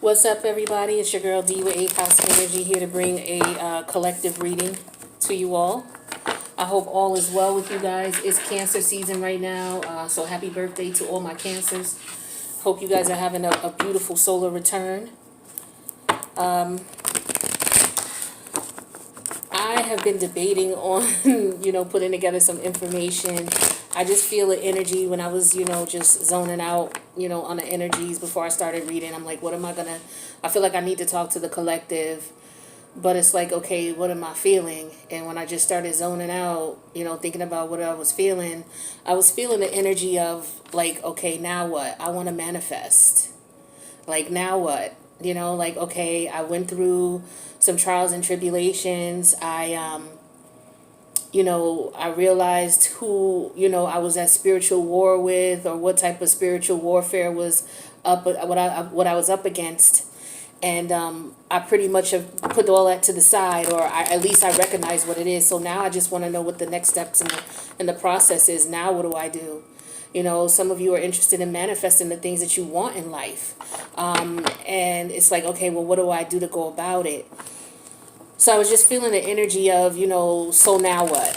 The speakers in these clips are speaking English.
What's up, everybody? It's your girl D with 8th House Energy here to bring a collective reading to you all. I hope all is well with you guys. It's Cancer season right now, so happy birthday to all my Cancers. Hope you guys are having a beautiful solar return. I have been debating on, putting together some information. I just feel the energy when I was, just zoning out, on the energies before I started reading. I'm like, I feel like I need to talk to the collective, but it's like, okay, what am I feeling? And when I just started zoning out, thinking about what I was feeling the energy of like, okay, now what? I want to manifest. Like, now what? Okay, I went through some trials and tribulations. I realized who, I was at spiritual war with, or what type of spiritual warfare was what I was up against. And I pretty much have put all that to the side, or at least I recognize what it is. So now I just want to know what the next steps in the process is. Now what do I do? Some of you are interested in manifesting the things that you want in life. And it's like, okay, well, what do I do to go about it? So I was just feeling the energy of, so now what?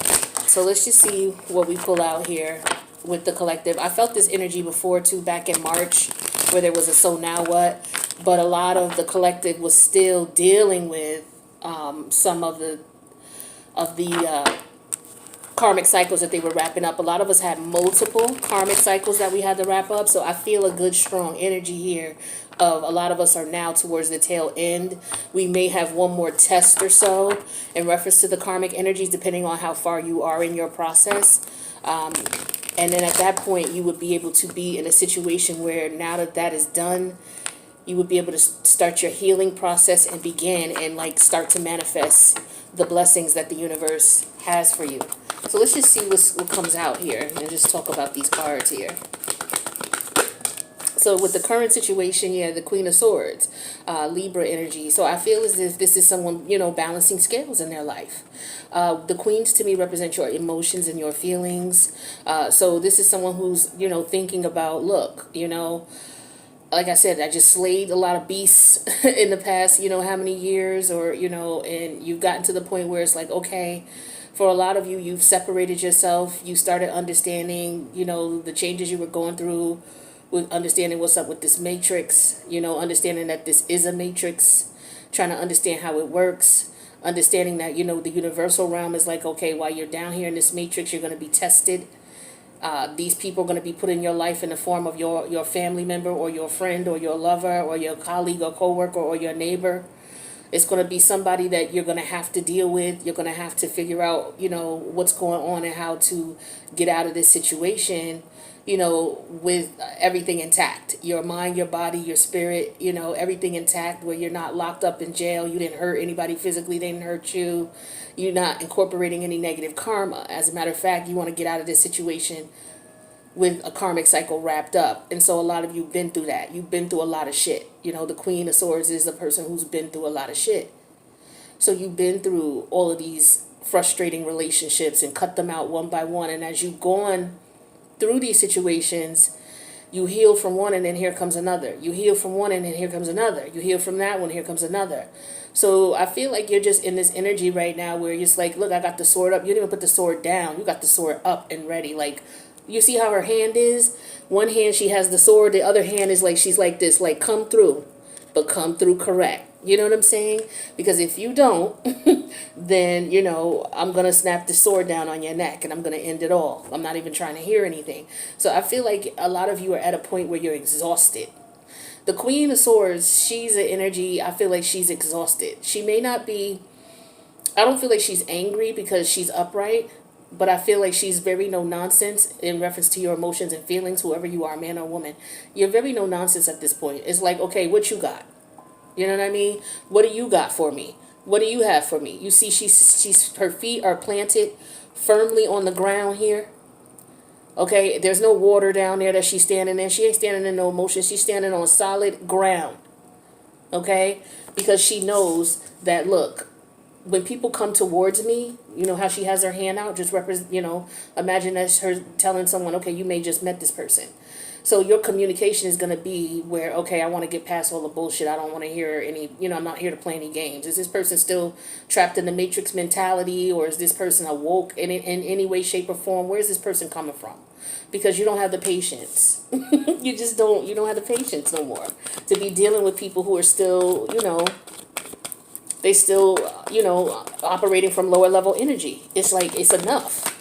So let's just see what we pull out here with the collective. I felt this energy before, too, back in March, where there was a so now what. But a lot of the collective was still dealing with some of the karmic cycles that they were wrapping up. A lot of us had multiple karmic cycles that we had to wrap up. So I feel a good, strong energy here of a lot of us are now towards the tail end. We may have one more test or so in reference to the karmic energies, depending on how far you are in your process. And then at that point, you would be able to be in a situation where now that that is done, you would be able to start your healing process and begin and start to manifest the blessings that the universe has for you. So let's just see what comes out here and just talk about these cards here. So with the current situation, the Queen of Swords, Libra energy. So I feel as if this is someone, balancing scales in their life. The Queens to me represent your emotions and your feelings. So this is someone who's, thinking about, look, like I said, I just slayed a lot of beasts in the past, how many years, or, and you've gotten to the point where it's like, okay, for a lot of you, you've separated yourself. You started understanding, the changes you were going through, with understanding what's up with this matrix, understanding that this is a matrix, trying to understand how it works, understanding that, the universal realm is like, okay, while you're down here in this matrix, you're going to be tested. These people are going to be put in your life in the form of your family member or your friend or your lover or your colleague or coworker or your neighbor. It's going to be somebody that you're going to have to deal with. You're going to have to figure out, what's going on and how to get out of this situation, with everything intact. Your mind, your body, your spirit, everything intact, where you're not locked up in jail. You didn't hurt anybody physically. They didn't hurt you. You're not incorporating any negative karma. As a matter of fact, you want to get out of this situation with a karmic cycle wrapped up. And so a lot of you been through that. You've been through a lot of shit. The Queen of Swords is a person who's been through a lot of shit. So you've been through all of these frustrating relationships and cut them out one by one. And as you've gone through these situations, you heal from one and then here comes another. You heal from one and then here comes another. You heal from that one, here comes another. So I feel like you're just in this energy right now where you're just like, look, I got the sword up. You didn't even put the sword down. You got the sword up and ready. Like, you see how her hand is? One hand she has the sword. The other hand is like, she's like this, like, come through, but come through correct. You know what I'm saying? Because if you don't, then, I'm going to snap the sword down on your neck and I'm going to end it all. I'm not even trying to hear anything. So I feel like a lot of you are at a point where you're exhausted. The Queen of Swords, she's an energy, I feel like she's exhausted. She may not be, I don't feel like she's angry because she's upright, but I feel like she's very no nonsense in reference to your emotions and feelings, whoever you are, man or woman. You're very no nonsense at this point. It's like, okay, what you got? You know what I mean? What do you got for me? What do you have for me? You see, she's her feet are planted firmly on the ground here. Okay, there's no water down there that she's standing in. She ain't standing in no emotion. She's standing on solid ground. Okay? Because she knows that, look, when people come towards me, how she has her hand out, just imagine that's her telling someone, okay, you may just met this person. So your communication is going to be where, okay, I want to get past all the bullshit. I don't want to hear any, I'm not here to play any games. Is this person still trapped in the matrix mentality, or is this person awoke in any way, shape, or form? Where's this person coming from? Because you don't have the patience. You don't have the patience no more to be dealing with people who are still, they still, operating from lower level energy. It's like, it's enough.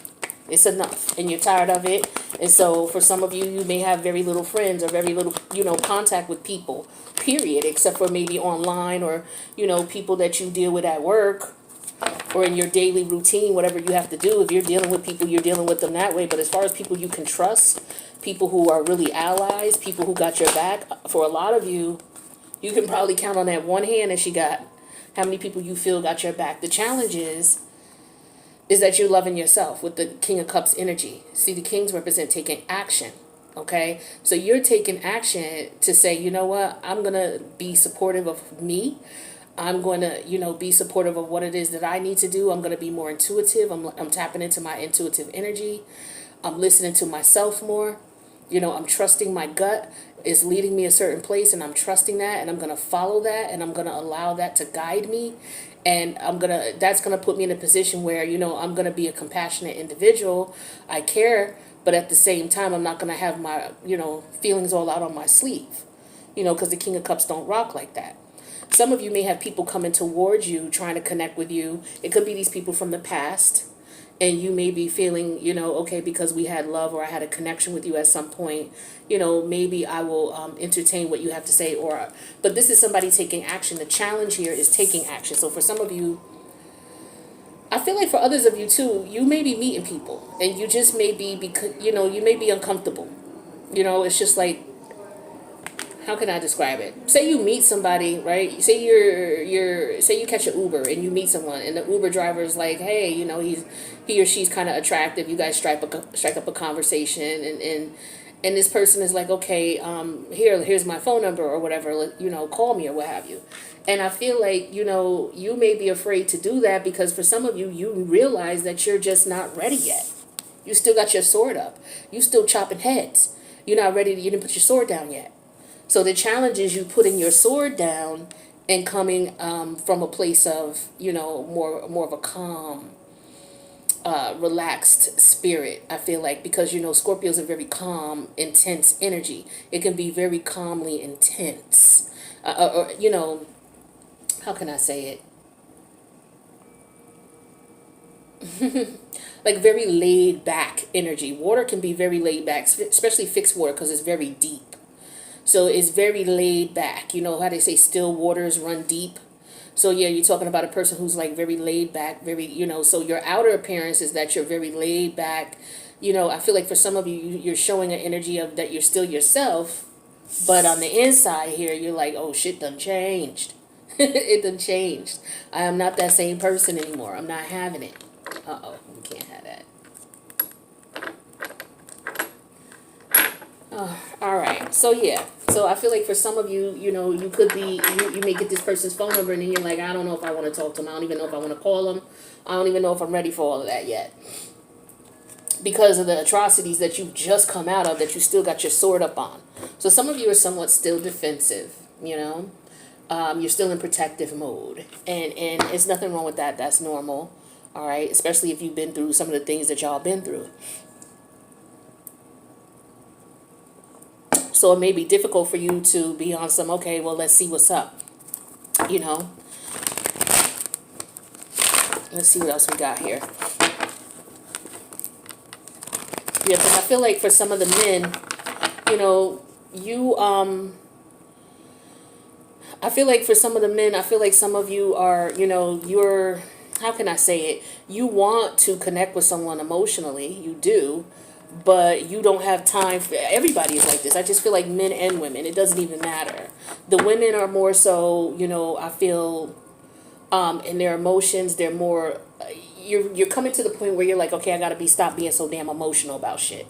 It's enough, and you're tired of it. And so for some of you, you may have very little friends or very little, contact with people, period, except for maybe online or, people that you deal with at work or in your daily routine, whatever you have to do. If you're dealing with people, you're dealing with them that way. But as far as people you can trust, people who are really allies, people who got your back, for a lot of you, you can probably count on that one hand that she got how many people you feel got your back. The challenge is that you're loving yourself with the King of Cups energy. See, the kings represent taking action, okay? So you're taking action to say, you know what, I'm going to be supportive of me. I'm going to, be supportive of what it is that I need to do. I'm going to be more intuitive. I'm tapping into my intuitive energy. I'm listening to myself more. I'm trusting my gut is leading me a certain place, and I'm trusting that, and I'm going to follow that, and I'm going to allow that to guide me. And that's going to put me in a position where, I'm going to be a compassionate individual. I care, but at the same time, I'm not going to have my, feelings all out on my sleeve, because the King of Cups don't rock like that. Some of you may have people coming towards you, trying to connect with you. It could be these people from the past, and you may be feeling, okay, because we had love or I had a connection with you at some point, maybe I will entertain what you have to say. But this is somebody taking action. The challenge here is taking action. So for some of you, I feel like for others of you too, you may be meeting people and you just may be, because, you may be uncomfortable. It's just like, how can I describe it? Say you meet somebody, right? Say say you catch an Uber and you meet someone, and the Uber driver is like, hey, he or she's kind of attractive. You guys strike up a conversation, and this person is like, okay, here's my phone number or whatever, call me or what have you. And I feel like, you may be afraid to do that because for some of you, you realize that you're just not ready yet. You still got your sword up. You still chopping heads. You're not ready. You didn't put your sword down yet. So the challenge is you putting your sword down and coming from a place of, more of a calm, relaxed spirit, I feel like, because, Scorpios are very calm, intense energy. It can be very calmly intense. How can I say it? Like very laid back energy. Water can be very laid back, especially fixed water, because it's very deep. So it's very laid back. You know how they say still waters run deep? So yeah, you're talking about a person who's like very laid back, very, so your outer appearance is that you're very laid back. I feel like for some of you, you're showing an energy of that you're still yourself, but on the inside here, you're like, oh, shit done changed. It done changed. I am not that same person anymore. I'm not having it. Uh-oh, we can't have that. All right. So yeah. So I feel like for some of you, you could be, you may get this person's phone number and then you're like, I don't know if I want to talk to them. I don't even know if I want to call them. I don't even know if I'm ready for all of that yet. Because of the atrocities that you've just come out of, that you still got your sword up on. So some of you are somewhat still defensive, you're still in protective mode. And there's nothing wrong with that. That's normal. All right. Especially if you've been through some of the things that y'all been through. So it may be difficult for you to be on some, okay, well, let's see what's up. Let's see what else we got here. Yeah, because I feel like for some of the men, I feel like for some of the men, I feel like some of you are, you're, how can I say it? You want to connect with someone emotionally. You do. But you don't have time for, everybody is like this. I just feel like men and women, it doesn't even matter. The women are more so, I feel, in their emotions, they're more, you're coming to the point where you're like, okay, I got to stop being so damn emotional about shit.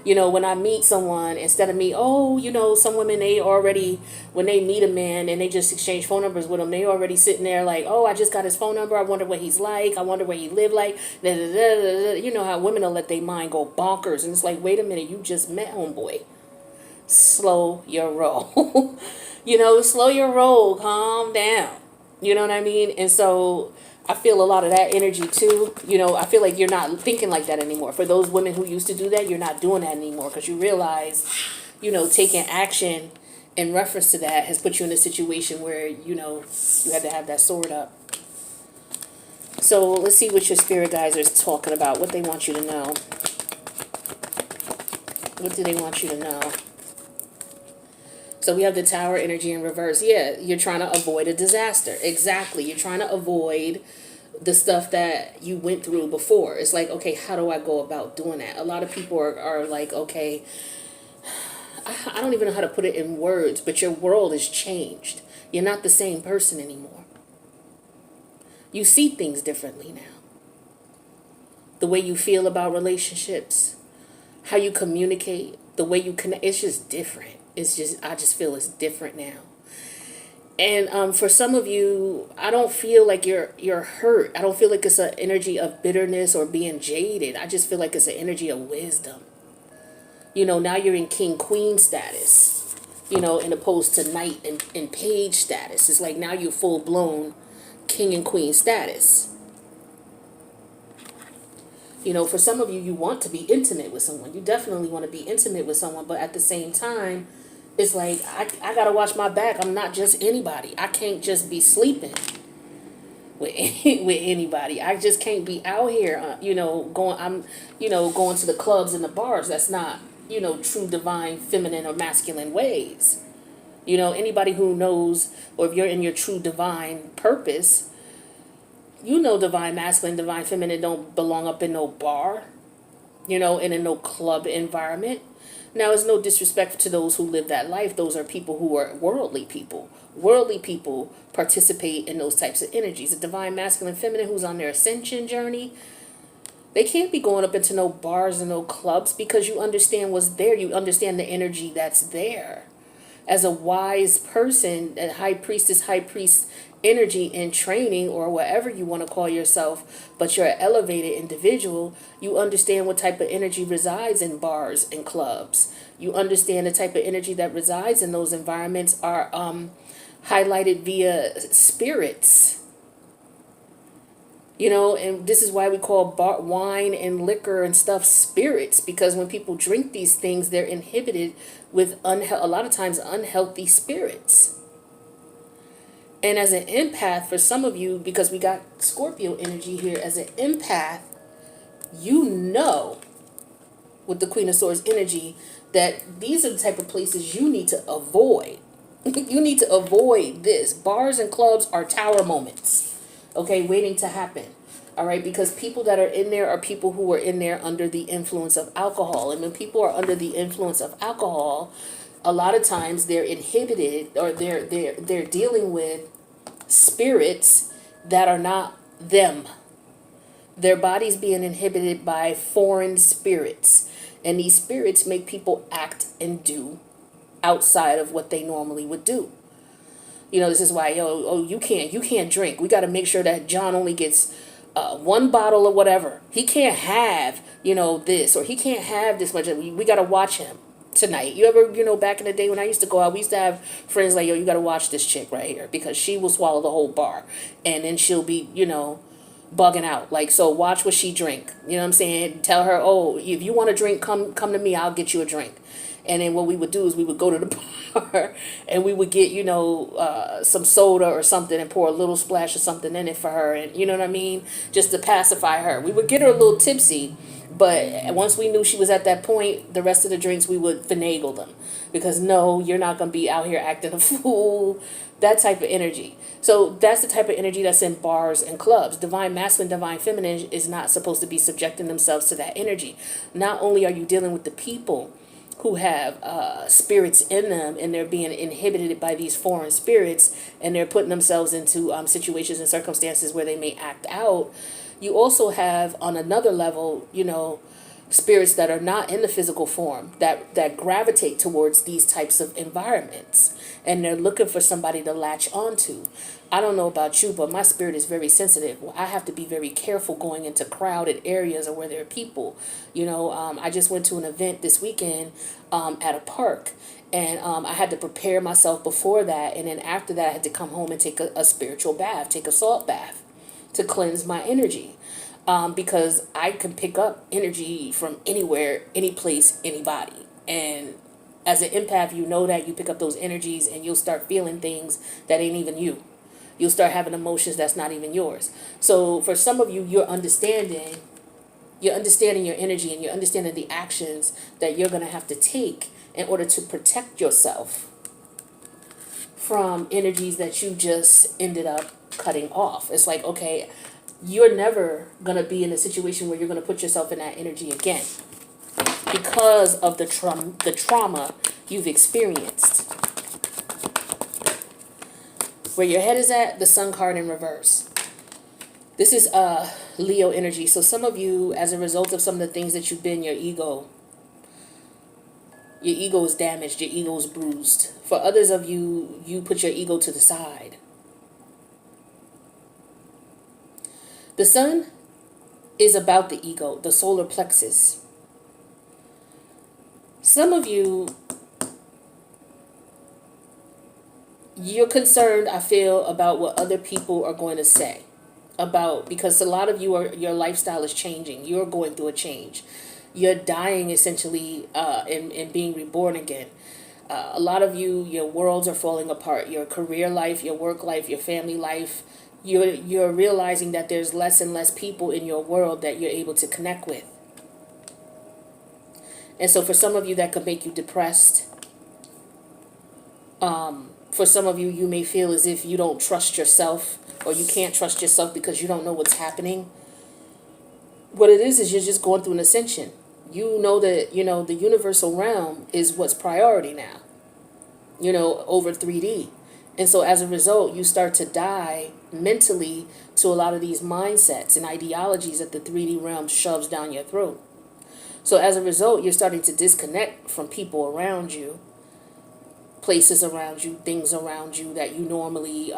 When I meet someone, instead of me, some women, they already, when they meet a man and they just exchange phone numbers with him, they already sitting there like, oh, I just got his phone number. I wonder what he's like. I wonder where he live like. Da, da, da, da, da. You know how women will let their mind go bonkers. And it's like, wait a minute, you just met homeboy. slow your roll. You know, slow your roll, calm down. You know what I mean? And so I feel a lot of that energy too. You know, I feel like you're not thinking like that anymore. For those women who used to do that, you're not doing that anymore because you realize, you know, taking action in reference to that has put you in a situation where, you know, you had to have that sword up. So let's see what your spirit guides are talking about, what they want you to know. What do they want you to know? So we have the Tower energy in reverse. Yeah, you're trying to avoid a disaster. Exactly. You're trying to avoid the stuff that you went through before. It's like, okay, how do I go about doing that? A lot of people are like, okay, I don't even know how to put it in words, but your world has changed. You're not the same person anymore. You see things differently now. The way you feel about relationships, how you communicate, the way you connect, it's just different. It's just, I just feel it's different now. And for some of you, I don't feel like you're hurt. I don't feel like it's an energy of bitterness or being jaded. I just feel like it's an energy of wisdom. You know, now you're in king queen status, you know, in opposed to knight and page status. It's like now you're full blown king and queen status. You know, for some of you, you want to be intimate with someone. You definitely want to be intimate with someone, but at the same time, it's like, I got to watch my back. I'm not just anybody. I can't just be sleeping with with anybody. I just can't be out here, you know, going to the clubs and the bars. That's not, you know, true divine feminine or masculine ways. You know, anybody who knows, or if you're in your true divine purpose, you know, divine masculine, divine feminine don't belong up in no bar, you know, and in no club environment. Now, it's no disrespect to those who live that life. Those are people who are worldly people. Worldly people participate in those types of energies. A divine masculine, feminine who's on their ascension journey, they can't be going up into no bars and no clubs because you understand what's there. You understand the energy that's there. As a wise person, a high priest energy in training or whatever you want to call yourself, but you're an elevated individual, you understand what type of energy resides in bars and clubs. You understand the type of energy that resides in those environments are highlighted via spirits. You know, and this is why we call wine and liquor and stuff spirits, because when people drink these things, they're inhibited with a lot of times unhealthy spirits. And as an empath, for some of you, because we got Scorpio energy here, as an empath, you know, with the Queen of Swords energy, that these are the type of places you need to avoid. You need to avoid this. Bars and clubs are tower moments, okay, waiting to happen. All right, because people that are in there are people who are in there under the influence of alcohol. And when people are under the influence of alcohol, a lot of times they're inhibited, or they're dealing with spirits that are not them. Their body's being inhibited by foreign spirits. And these spirits make people act and do outside of what they normally would do. You know, this is why, you can't drink. We got to make sure that John only gets one bottle of whatever. He can't have, you know, this, or he can't have this much. We got to watch him tonight. You ever, you know, back in the day when I used to go out, we used to have friends like, you got to watch this chick right here because she will swallow the whole bar and then she'll be, you know, bugging out. Like, so watch what she drink. You know what I'm saying? Tell her, oh, if you want a drink, come to me. I'll get you a drink. And then what we would do is we would go to the bar and we would get, you know, some soda or something and pour a little splash of something in it for her. And you know what I mean? Just to pacify her. We would get her a little tipsy. But once we knew she was at that point, the rest of the drinks, we would finagle them. Because no, you're not going to be out here acting a fool. That type of energy. So that's the type of energy that's in bars and clubs. Divine masculine, divine feminine is not supposed to be subjecting themselves to that energy. Not only are you dealing with the people who have spirits in them and they're being inhibited by these foreign spirits and they're putting themselves into situations and circumstances where they may act out, you also have on another level, you know, spirits that are not in the physical form that gravitate towards these types of environments and they're looking for somebody to latch onto. I don't know about you, but my spirit is very sensitive. I have to be very careful going into crowded areas or where there are people. You know, I just went to an event this weekend at a park And I had to prepare myself before that. And then after that, I had to come home and take a spiritual bath, take a salt bath to cleanse my energy. Because I can pick up energy from anywhere, any place, anybody. And as an empath, you know that you pick up those energies and you'll start feeling things that ain't even you. You'll start having emotions that's not even yours. So for some of you, you're understanding your energy, and you're understanding the actions that you're going to have to take in order to protect yourself from energies that you just ended up cutting off. It's like, okay, you're never going to be in a situation where you're going to put yourself in that energy again because of the trauma you've experienced. Where your head is at, the Sun card in reverse. This is Leo energy. So some of you, as a result of some of the things that you've been, your ego is damaged, your ego is bruised. For others of you, you put your ego to the side. The Sun is about the ego, the solar plexus. Some of you, you're concerned, I feel, about what other people are going to say. Because a lot of you, your lifestyle is changing. You're going through a change. You're dying essentially and being reborn again. A lot of you, your worlds are falling apart. Your career life, your work life, your family life. You're realizing that there's less and less people in your world that you're able to connect with. And so for some of you, that could make you depressed. For some of you, you may feel as if you don't trust yourself, or you can't trust yourself because you don't know what's happening. What it is you're just going through an ascension. You know that, the universal realm is what's priority now, over 3D. And so as a result, you start to die mentally to a lot of these mindsets and ideologies that the 3D realm shoves down your throat. So as a result, you're starting to disconnect from people around you, places around you, things around you that you normally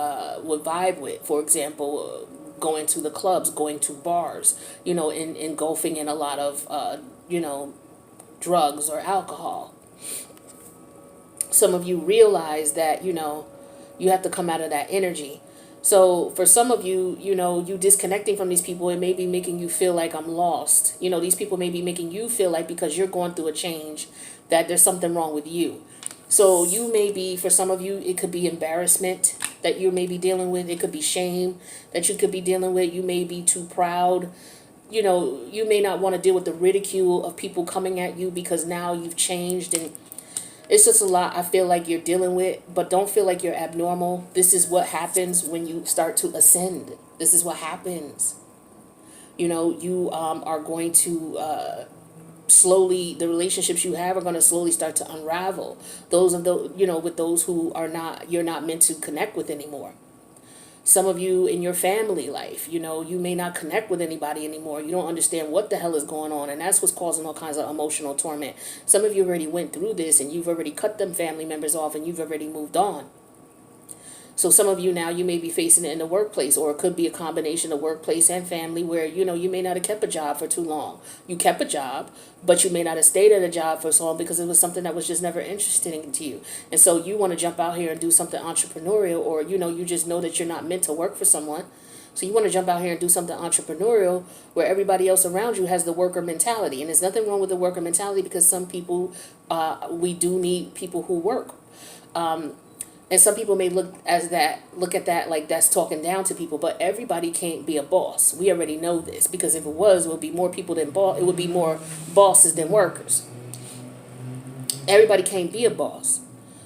would vibe with. For example, going to the clubs, going to bars, engulfing in a lot of, drugs or alcohol. Some of you realize that, you have to come out of that energy. So for some of you, you disconnecting from these people, it may be making you feel like I'm lost. These people may be making you feel like because you're going through a change that there's something wrong with you. So you may be, for some of you, it could be embarrassment that you may be dealing with. It could be shame that you could be dealing with. You may be too proud. You may not want to deal with the ridicule of people coming at you because now you've changed, and it's just a lot I feel like you're dealing with. But don't feel like you're abnormal. This is what happens when you start to ascend. This is what happens. You are going to slowly, the relationships you have are going to slowly start to unravel. Those of the, with those who you're not meant to connect with anymore. Some of you in your family life, you may not connect with anybody anymore. You don't understand what the hell is going on, and that's what's causing all kinds of emotional torment. Some of you already went through this, and you've already cut them family members off, and you've already moved on. So some of you now, you may be facing it in the workplace, or it could be a combination of workplace and family where, you may not have kept a job for too long. You kept a job, but you may not have stayed at a job for so long because it was something that was just never interesting to you. And so you want to jump out here and do something entrepreneurial, or, you just know that you're not meant to work for someone. So you want to jump out here and do something entrepreneurial where everybody else around you has the worker mentality. And there's nothing wrong with the worker mentality because some people, we do need people who work. And some people may look at that like that's talking down to people, but everybody can't be a boss. We already know this, because if it was, it would be more people than it would be more bosses than workers. Everybody can't be a boss.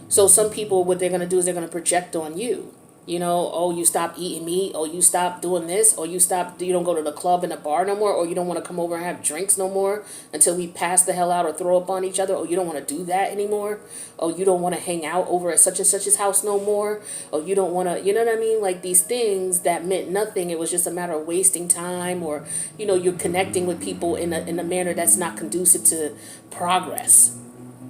So some people, what they're going to do is they're going to project on you. Oh, you stop eating meat, or you stop doing this, or you don't go to the club and the bar no more, or you don't want to come over and have drinks no more until we pass the hell out or throw up on each other, or you don't want to do that anymore, or you don't want to hang out over at such and such's house no more, or you don't want to, you know what I mean? Like these things that meant nothing. It was just a matter of wasting time, or, you're connecting with people in a manner that's not conducive to progress.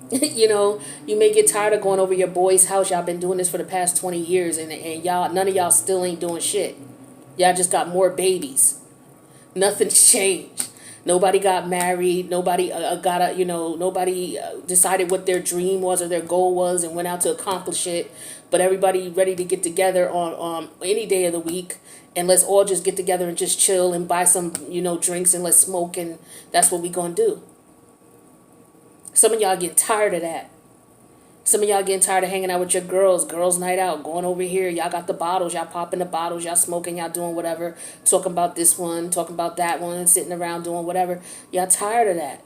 You may get tired of going over your boy's house. Y'all been doing this for the past 20 years, and y'all, none of y'all still ain't doing shit. Y'all just got more babies. Nothing's changed. Nobody got married. Nobody nobody decided what their dream was or their goal was and went out to accomplish it. But everybody ready to get together on any day of the week, and let's all just get together and just chill and buy some, drinks, and let's smoke, and that's what we gonna do. Some of y'all get tired of that. Some of y'all getting tired of hanging out with your girls night out, going over here. Y'all got the bottles, y'all popping the bottles, y'all smoking, y'all doing whatever, talking about this one, talking about that one, sitting around doing whatever. Y'all tired of that.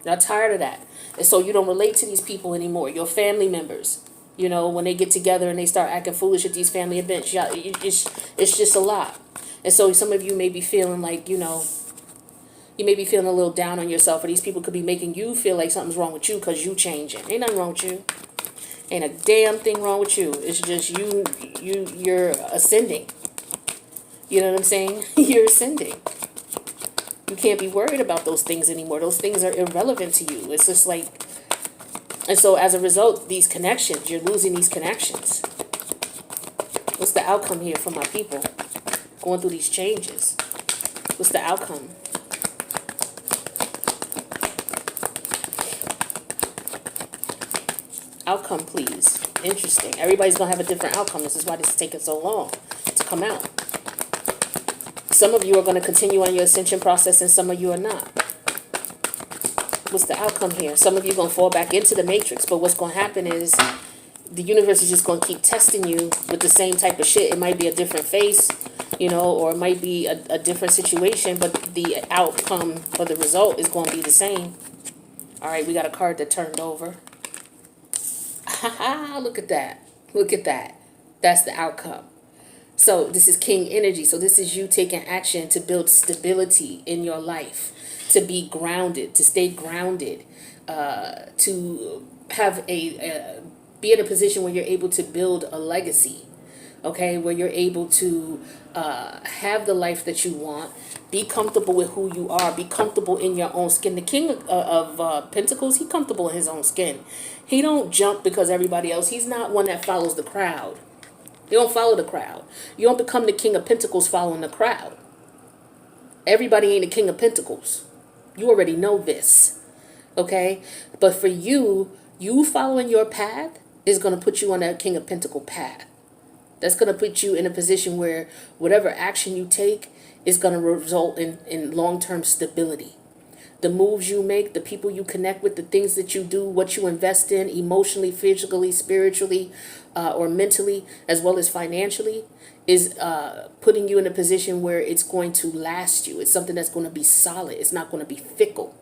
Y'all tired of that. And so you don't relate to these people anymore. Your family members, when they get together and they start acting foolish at these family events, y'all, it's just a lot. And so some of you may be feeling like, you may be feeling a little down on yourself, or these people could be making you feel like something's wrong with you because you changing. Ain't nothing wrong with you. Ain't a damn thing wrong with you. It's just you're ascending. You know what I'm saying? You're ascending. You can't be worried about those things anymore. Those things are irrelevant to you. It's just like, and so as a result, these connections, you're losing these connections. What's the outcome here for my people going through these changes? What's the outcome? Outcome, please. Interesting. Everybody's going to have a different outcome. This is why this is taking so long to come out. Some of you are going to continue on your ascension process, and some of you are not. What's the outcome here? Some of you are going to fall back into the matrix, but what's going to happen is the universe is just going to keep testing you with the same type of shit. It might be a different face, or it might be a different situation, but the outcome or the result is going to be the same. All right, we got a card that turned over. Look at that. Look at that. That's the outcome. So this is King energy. So this is you taking action to build stability in your life, to be grounded, to stay grounded, to have be in a position where you're able to build a legacy, okay, where you're able to have the life that you want, be comfortable with who you are, be comfortable in your own skin. The King of Pentacles, he's comfortable in his own skin. He don't jump because everybody else, he's not one that follows the crowd. You don't follow the crowd. You don't become the King of Pentacles following the crowd. Everybody ain't the King of Pentacles. You already know this, okay? But for you, you following your path is going to put you on that King of Pentacle path. That's going to put you in a position where whatever action you take is going to result in long-term stability. The moves you make, the people you connect with, the things that you do, what you invest in emotionally, physically, spiritually, or mentally, as well as financially, is putting you in a position where it's going to last you. It's something that's going to be solid. It's not going to be fickle.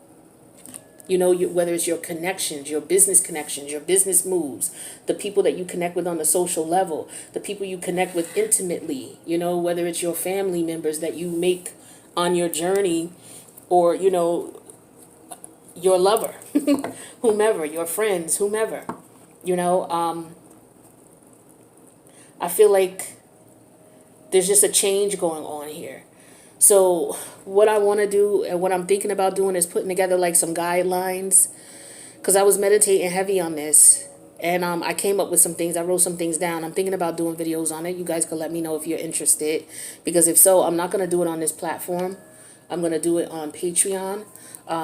Whether it's your connections, your business moves, the people that you connect with on the social level, the people you connect with intimately, whether it's your family members that you make on your journey, or, your lover, whomever, your friends, whomever, I feel like there's just a change going on here. So what I want to do and what I'm thinking about doing is putting together like some guidelines, because I was meditating heavy on this, and I came up with some things. I wrote some things down. I'm thinking about doing videos on it. You guys can let me know if you're interested, because if so, I'm not going to do it on this platform. I'm going to do it on Patreon,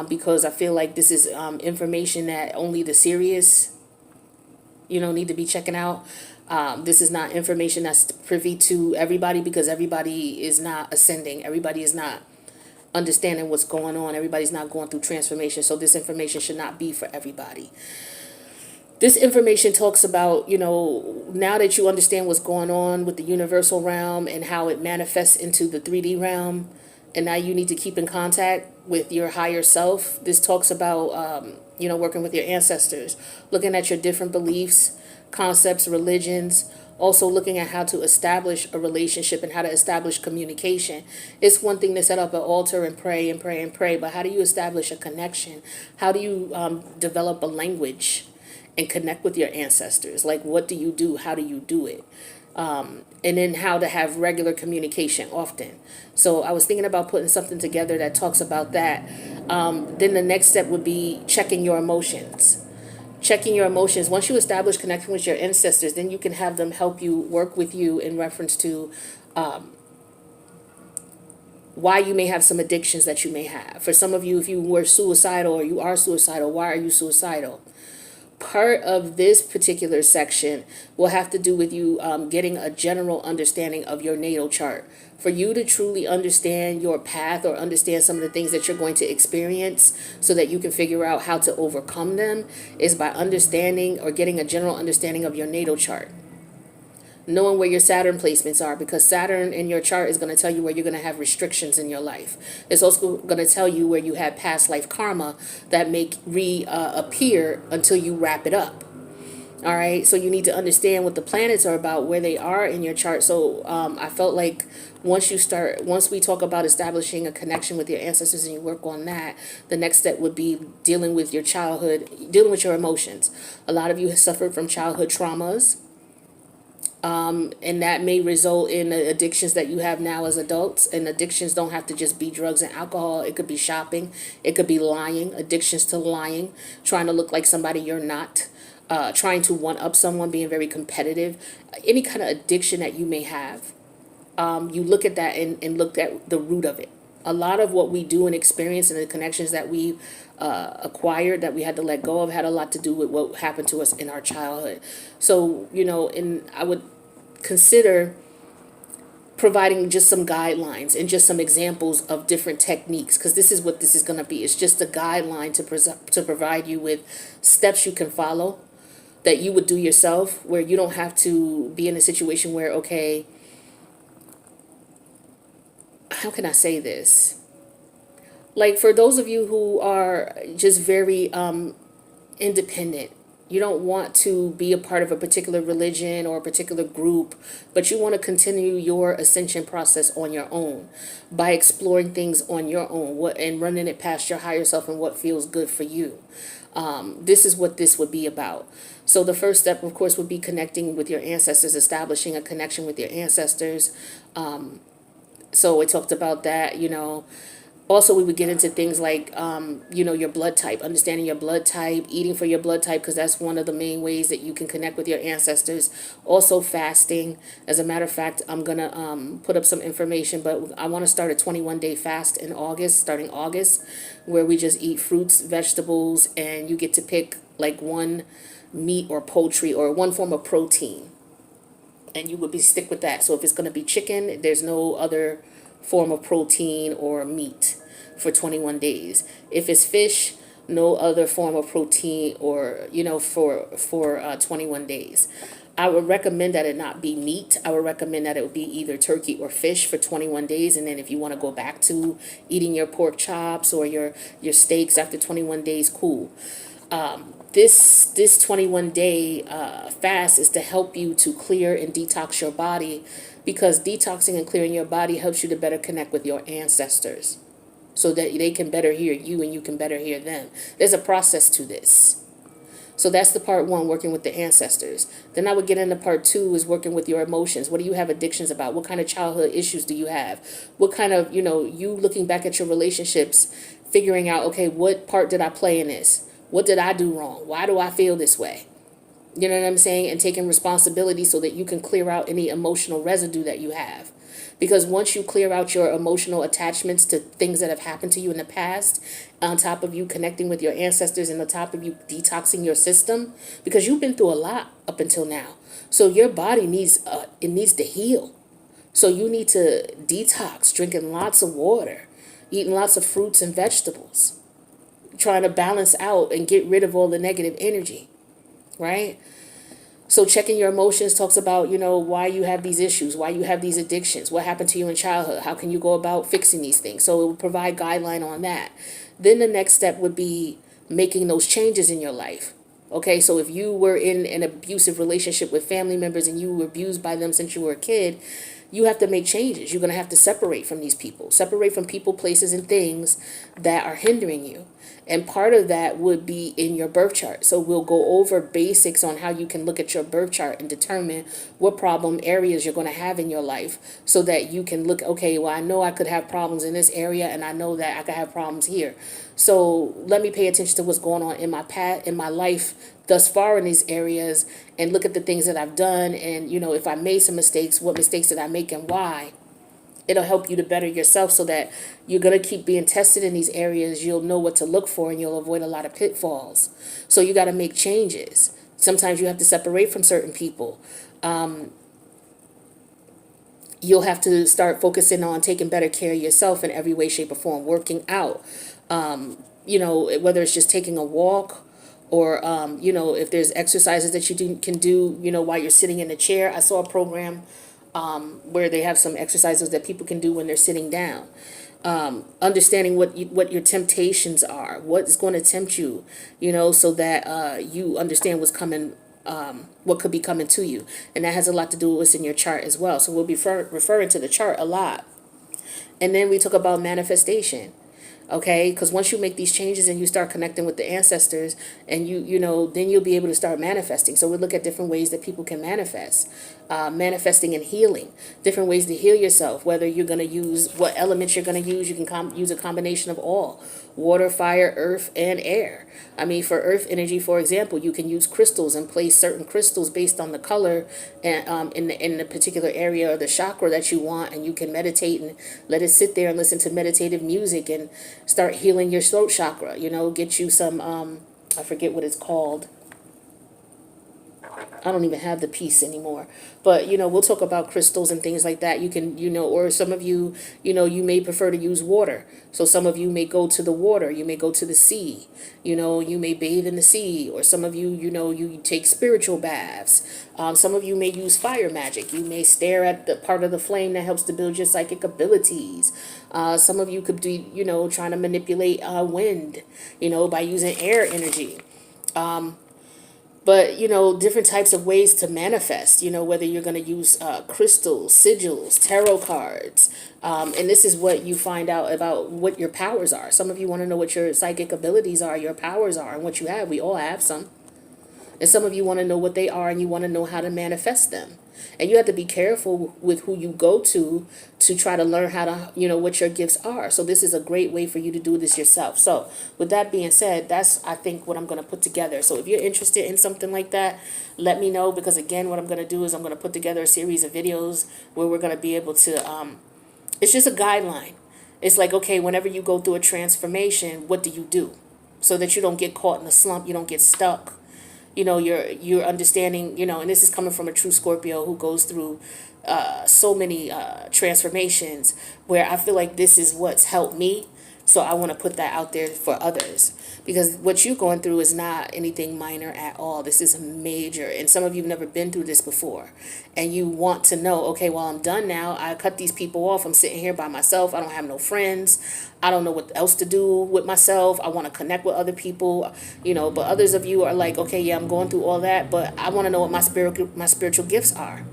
because I feel like this is information that only the serious, need to be checking out. This is not information that's privy to everybody, because everybody is not ascending. Everybody is not understanding what's going on. Everybody's not going through transformation. So this information should not be for everybody. This information talks about, now that you understand what's going on with the universal realm and how it manifests into the 3D realm, and now you need to keep in contact with your higher self. This talks about, working with your ancestors, looking at your different beliefs, concepts, religions, also looking at how to establish a relationship and how to establish communication. It's one thing to set up an altar and pray and pray and pray, but how do you establish a connection? How do you develop a language and connect with your ancestors? Like, what do you do? How do you do it? And then how to have regular communication often. So I was thinking about putting something together that talks about that. Then the next step would be checking your emotions. Checking your emotions. Once you establish connection with your ancestors, then you can have them help you, work with you in reference to why you may have some addictions that you may have. For some of you, if you were suicidal or you are suicidal, why are you suicidal? Part of this particular section will have to do with you getting a general understanding of your natal chart. For you to truly understand your path or understand some of the things that you're going to experience so that you can figure out how to overcome them is by understanding or getting a general understanding of your natal chart. Knowing where your Saturn placements are, because Saturn in your chart is going to tell you where you're going to have restrictions in your life. It's also going to tell you where you had past life karma that may reappear until you wrap it up. All right, so you need to understand what the planets are about, where they are in your chart. So I felt like once we talk about establishing a connection with your ancestors and you work on that, the next step would be dealing with your childhood, dealing with your emotions. A lot of you have suffered from childhood traumas. And that may result in the addictions that you have now as adults. And addictions don't have to just be drugs and alcohol. It could be shopping. It could be lying, addictions to lying, trying to look like somebody you're not, trying to one-up someone, being very competitive. Any kind of addiction that you may have, you look at that and look at the root of it. A lot of what we do and experience and the connections that we acquired, that we had to let go of, had a lot to do with what happened to us in our childhood. So, and I would consider providing just some guidelines and just some examples of different techniques, because this is what this is going to be. It's just a guideline to provide you with steps you can follow that you would do yourself, where you don't have to be in a situation where, okay, how can I say this? Like, for those of you who are just very independent, you don't want to be a part of a particular religion or a particular group, but you want to continue your ascension process on your own by exploring things on your own and running it past your higher self and what feels good for you. This is what this would be about. So the first step, of course, would be connecting with your ancestors, establishing a connection with your ancestors. So we talked about that, Also, we would get into things like, your blood type, understanding your blood type, eating for your blood type, because that's one of the main ways that you can connect with your ancestors. Also, fasting. As a matter of fact, I'm going to put up some information, but I want to start a 21-day fast in August, starting August, where we just eat fruits, vegetables, and you get to pick like one meat or poultry or one form of protein. And you would stick with that. So if it's going to be chicken, there's no other form of protein or meat for 21 days. If it's fish, no other form of protein or, for 21 days. I would recommend that it not be meat. I would recommend that it would be either turkey or fish for 21 days. And then if you want to go back to eating your pork chops or your steaks after 21 days, cool. This 21-day fast is to help you to clear and detox your body, because detoxing and clearing your body helps you to better connect with your ancestors so that they can better hear you and you can better hear them. There's a process to this. So that's the part one, working with the ancestors. Then I would get into part two, is working with your emotions. What do you have addictions about? What kind of childhood issues do you have? What kind of, you looking back at your relationships, figuring out, okay, what part did I play in this? What did I do wrong? Why do I feel this way? You know what I'm saying? And taking responsibility so that you can clear out any emotional residue that you have. Because once you clear out your emotional attachments to things that have happened to you in the past, on top of you connecting with your ancestors and on top of you detoxing your system, because you've been through a lot up until now. So your body needs to heal. So you need to detox, drinking lots of water, eating lots of fruits and vegetables, trying to balance out and get rid of all the negative energy, right? So checking your emotions talks about, why you have these issues, why you have these addictions, what happened to you in childhood, how can you go about fixing these things. So it will provide guideline on that. Then the next step would be making those changes in your life. Okay, so if you were in an abusive relationship with family members and you were abused by them since you were a kid, you have to make changes. You're going to have to separate from these people, separate from people, places, and things that are hindering you. And part of that would be in your birth chart. So we'll go over basics on how you can look at your birth chart and determine what problem areas you're going to have in your life, so that you can look, okay, well, I know I could have problems in this area and I know that I could have problems here. So let me pay attention to what's going on in my in my life thus far in these areas, and look at the things that I've done. And, if I made some mistakes, what mistakes did I make and why? It'll help you to better yourself so that you're going to keep being tested in these areas. You'll know what to look for and you'll avoid a lot of pitfalls. So you got to make changes. Sometimes you have to separate from certain people. You'll have to start focusing on taking better care of yourself in every way, shape, or form, working out. Whether it's just taking a walk or, if there's exercises that can do, while you're sitting in a chair. I saw a program where they have some exercises that people can do when they're sitting down. Understanding what your temptations are, what is going to tempt you, so that you understand what's coming, what could be coming to you. And that has a lot to do with what's in your chart as well. So we'll be referring to the chart a lot. And then we talk about manifestation. Okay, because once you make these changes and you start connecting with the ancestors, and then you'll be able to start manifesting. So we look at different ways that people can manifest, manifesting and healing, different ways to heal yourself. Whether you're going to use what elements you're going to use, you can use a combination of all: water, fire, earth, and air. I mean, for earth energy, for example, you can use crystals and place certain crystals based on the color and in the particular area or the chakra that you want, and you can meditate and let it sit there and listen to meditative music and start healing your throat chakra. Get you some I forget what it's called. I don't even have the piece anymore. But, we'll talk about crystals and things like that. You can, or some of you, you may prefer to use water. So some of you may go to the water. You may go to the sea. You may bathe in the sea. Or some of you, you take spiritual baths. Some of you may use fire magic. You may stare at the part of the flame that helps to build your psychic abilities. Some of you could be, trying to manipulate wind, by using air energy. But, different types of ways to manifest, whether you're going to use crystals, sigils, tarot cards. And this is what you find out about what your powers are. Some of you want to know what your psychic abilities are, your powers are, and what you have. We all have some. And some of you want to know what they are, and you want to know how to manifest them. And you have to be careful with who you go to try to learn how to, what your gifts are. So this is a great way for you to do this yourself. So with that being said, that's, I think, what I'm going to put together. So if you're interested in something like that, let me know. Because, again, what I'm going to do is I'm going to put together a series of videos where we're going to be able to, it's just a guideline. It's like, okay, whenever you go through a transformation, what do you do? So that you don't get caught in a slump, you don't get stuck. You're understanding, and this is coming from a true Scorpio who goes through so many transformations, where I feel like this is what's helped me. So I want to put that out there for others, because what you're going through is not anything minor at all. This is major. And some of you have never been through this before. And you want to know, okay, well, I'm done now. I cut these people off. I'm sitting here by myself. I don't have no friends. I don't know what else to do with myself. I want to connect with other people, but others of you are like, okay, yeah, I'm going through all that, but I want to know what my spiritual gifts are.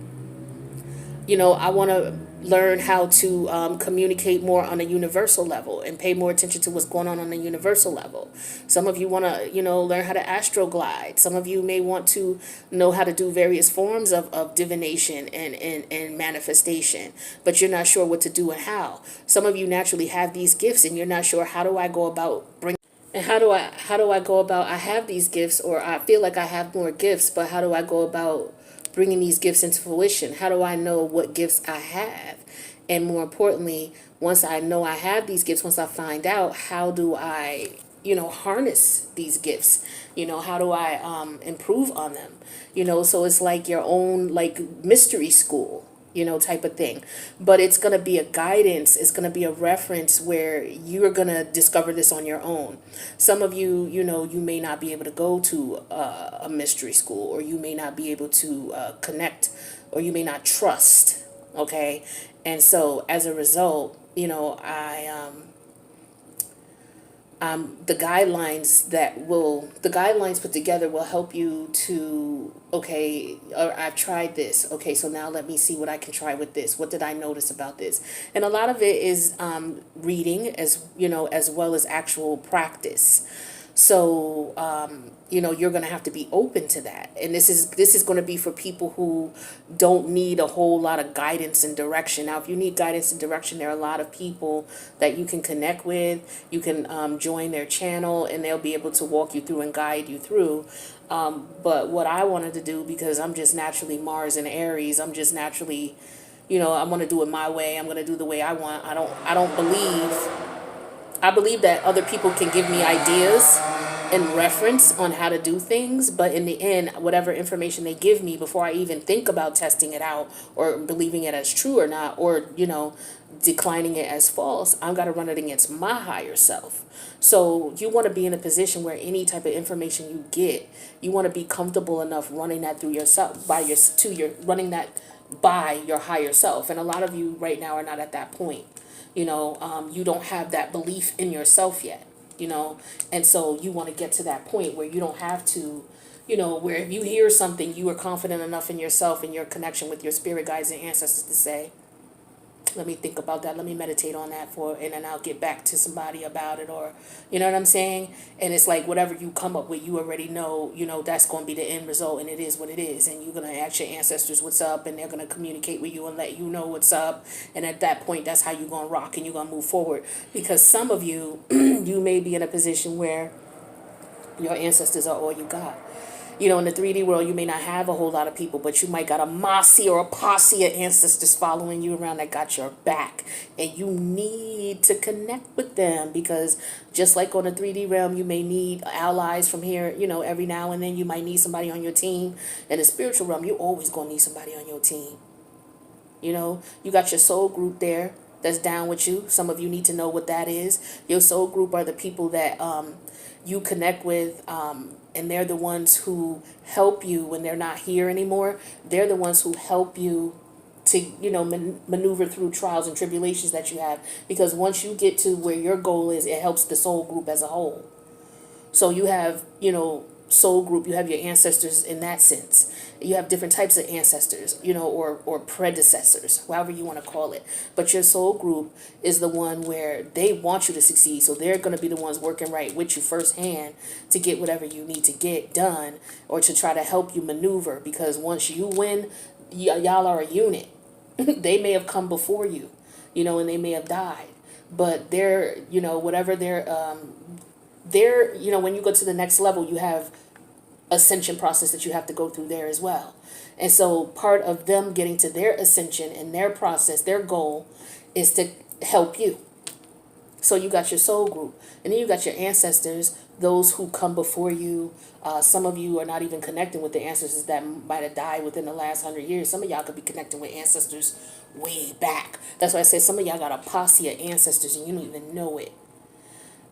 I want to learn how to communicate more on a universal level and pay more attention to what's going on a universal level. Some of you want to, learn how to astroglide. Some of you may want to know how to do various forms of divination and manifestation, but you're not sure what to do and how. Some of you naturally have these gifts and you're not sure, how do I go about bringing, and how do I go about, I have these gifts, or I feel like I have more gifts, but how do I go about bringing these gifts into fruition? How do I know what gifts I have? And more importantly, once I know I have these gifts, once I find out, how do I, harness these gifts? How do I improve on them? So it's like your own, like, mystery school, type of thing. But it's going to be a guidance. It's going to be a reference where you're going to discover this on your own. Some of you, you may not be able to go to a mystery school, or you may not be able to connect, or you may not trust. Okay. And so as a result, the guidelines put together will help you to, okay, I've tried this. Okay, so now let me see what I can try with this. What did I notice about this? And a lot of it is reading, as well as actual practice. So, you're going to have to be open to that. And this is going to be for people who don't need a whole lot of guidance and direction. Now, if you need guidance and direction, there are a lot of people that you can connect with. You can join their channel, and they'll be able to walk you through and guide you through. But what I wanted to do, because I'm just naturally Mars and Aries, I'm just naturally, I want to do it my way. I'm going to do the way I want. I don't believe, I believe that other people can give me ideas and reference on how to do things, but in the end, whatever information they give me before I even think about testing it out or believing it as true or not, or, declining it as false, I've got to run it against my higher self. So you want to be in a position where any type of information you get, you want to be comfortable enough running that through yourself, running that by your higher self. And a lot of you right now are not at that point. You don't have that belief in yourself yet, and so you want to get to that point where you don't have to, where if you hear something, you are confident enough in yourself and your connection with your spirit guides and ancestors to say, let me think about that, let me meditate on that and then I'll get back to somebody about it, or you know what I'm saying. And it's like whatever you come up with, you already know, that's going to be the end result, and it is what it is, and you're going to ask your ancestors what's up, and they're going to communicate with you and let you know what's up. And at that point, that's how you're going to rock and you're going to move forward, because some of you you may be in a position where your ancestors are all you got. In the 3D world, you may not have a whole lot of people, but you might got a mosse or a posse of ancestors following you around that got your back. And you need to connect with them, because just like on the 3D realm, you may need allies from here, every now and then you might need somebody on your team. In the spiritual realm, you're always going to need somebody on your team. You got your soul group there that's down with you. Some of you need to know what that is. Your soul group are the people that you connect with, and they're the ones who help you when they're not here anymore. They're the ones who help you to, maneuver through trials and tribulations that you have. Because once you get to where your goal is, it helps the soul group as a whole. So you have, soul group, you have your ancestors in that sense. You have different types of ancestors, or predecessors, however you want to call it. But your soul group is the one where they want you to succeed. So they're going to be the ones working right with you firsthand to get whatever you need to get done, or to try to help you maneuver. Because once you win, y'all are a unit. They may have come before you, and they may have died. But they're, whatever when you go to the next level, you have ascension process that you have to go through there as well. And so part of them getting to their ascension and their process, their goal is to help you. So you got your soul group, and then you got your ancestors, those who come before you. Some of you are not even connecting with the ancestors that might have died within the last 100 years. Some of y'all could be connecting with ancestors way back. That's why I said some of y'all got a posse of ancestors and you don't even know it.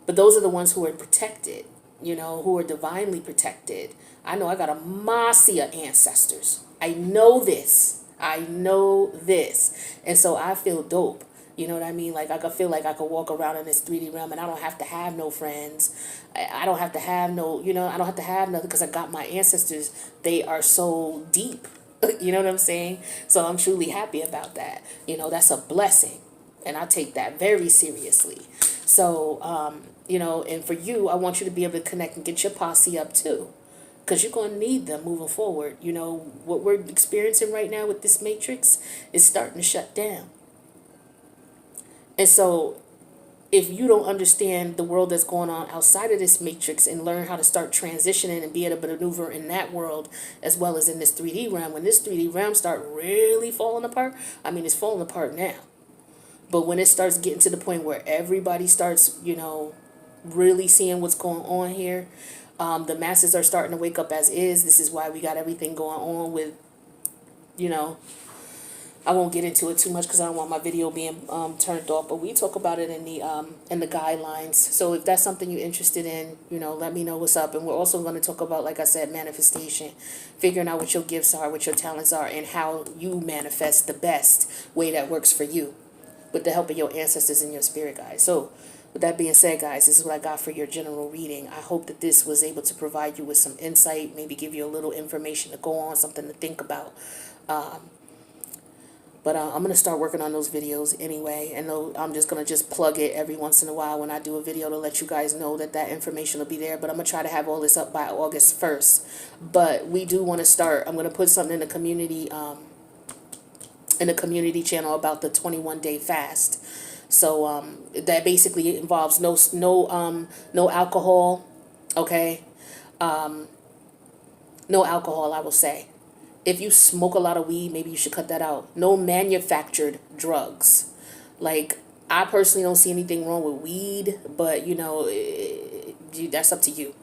But those are the ones who are protected, who are divinely protected. I know I got a mosse of ancestors. I know this. And so I feel dope. You know what I mean? Like, I could feel like I could walk around in this 3D realm and I don't have to have no friends. I don't have to have no, I don't have to have nothing, because I got my ancestors. They are so deep. You know what I'm saying? So I'm truly happy about that. That's a blessing. And I take that very seriously. So, and for you, I want you to be able to connect and get your posse up too, because you're going to need them moving forward. What we're experiencing right now with this matrix is starting to shut down. And so if you don't understand the world that's going on outside of this matrix and learn how to start transitioning and be able to maneuver in that world as well as in this 3D realm, when this 3D realm start really falling apart, it's falling apart now. But when it starts getting to the point where everybody starts, really seeing what's going on here, the masses are starting to wake up as is. This is why we got everything going on with, I won't get into it too much because I don't want my video being turned off. But we talk about it in the guidelines. So if that's something you're interested in, let me know what's up. And we're also going to talk about, like I said, manifestation, figuring out what your gifts are, what your talents are, and how you manifest the best way that works for you, with the help of your ancestors and your spirit guides. So with that being said, guys, this is what I got for your general reading. I hope that this was able to provide you with some insight, maybe give you a little information to go on, something to think about. But I'm going to start working on those videos anyway. And I'm just going to just plug it every once in a while when I do a video to let you guys know that information will be there. But I'm going to try to have all this up by August 1st. But we do want to start. I'm going to put something in the community channel about the 21-day fast. So that basically involves no alcohol, okay? No alcohol, I will say. If you smoke a lot of weed, maybe you should cut that out. No manufactured drugs. Like, I personally don't see anything wrong with weed, but that's up to you.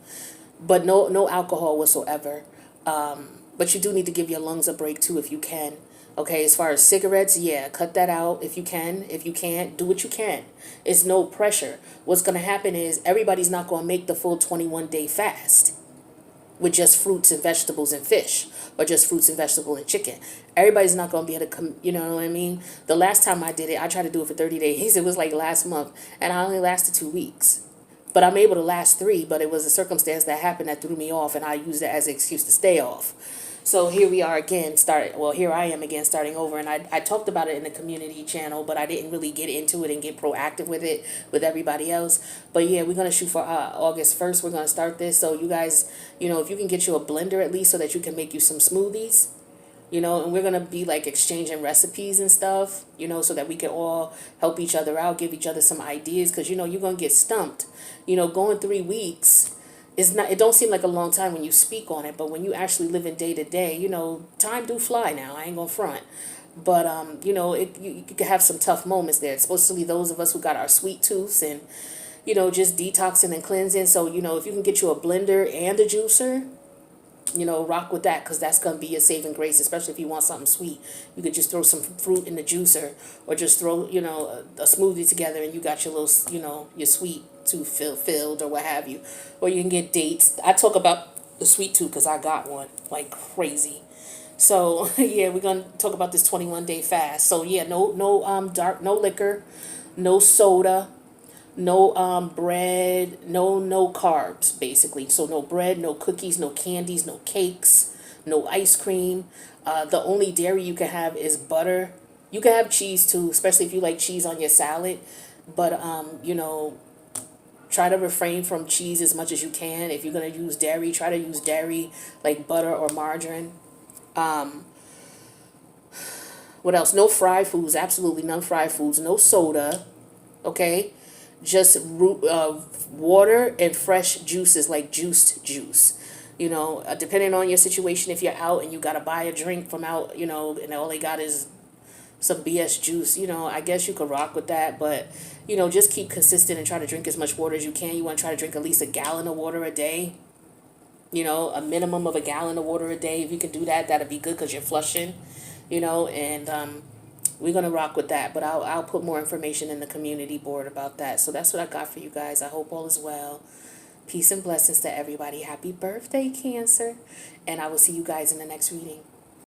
But no alcohol whatsoever. But you do need to give your lungs a break too if you can. Okay, as far as cigarettes, yeah, cut that out if you can. If you can't, do what you can. It's no pressure. What's going to happen is everybody's not going to make the full 21-day fast with just fruits and vegetables and fish, or just fruits and vegetables and chicken. Everybody's not going to be able to come, you know what I mean? The last time I did it, I tried to do it for 30 days. It was like last month, and I only lasted 2 weeks. But I'm able to last 3, but it was a circumstance that happened that threw me off, and I used it as an excuse to stay off. So here we are again, here I am again starting over, and I talked about it in the community channel, but I didn't really get into it and get proactive with it with everybody else. But yeah, we're going to shoot for August 1st. We're going to start this. So you guys, if you can get you a blender at least so that you can make you some smoothies, and we're going to be like exchanging recipes and stuff, so that we can all help each other out, give each other some ideas, because, you're going to get stumped. Going 3 weeks, it don't seem like a long time when you speak on it, but when you actually live in day to day, time do fly now. I ain't gonna front. But, you could have some tough moments there, especially those of us who got our sweet tooths and, just detoxing and cleansing. So, if you can get you a blender and a juicer, rock with that, because that's going to be your saving grace, especially if you want something sweet. You could just throw some fruit in the juicer, or just throw, a smoothie together, and you got your little, your sweet tooth filled or what have you. Or you can get dates. I talk about the sweet tooth because I got one like crazy. So, yeah, we're going to talk about this 21-day fast. So, yeah, no liquor, no soda, no bread, no carbs, basically. So no bread, no cookies, no candies, no cakes, no ice cream. The only dairy you can have is butter. You can have cheese too, especially if you like cheese on your salad. But try to refrain from cheese as much as you can. If you're gonna use dairy, try to use dairy like butter or margarine. What else? No fried foods, absolutely none fried foods. No soda, okay? Just water and fresh juices, like juiced juice. Depending on your situation, if you're out and you got to buy a drink from out, and all they got is some BS juice, I guess you could rock with that. But, just keep consistent and try to drink as much water as you can. You want to try to drink at least a gallon of water a day. A minimum of a gallon of water a day. If you can do that, that'd be good because you're flushing, and we're going to rock with that. But I'll put more information in the community board about that. So that's what I got for you guys. I hope all is well. Peace and blessings to everybody. Happy birthday, Cancer. And I will see you guys in the next reading.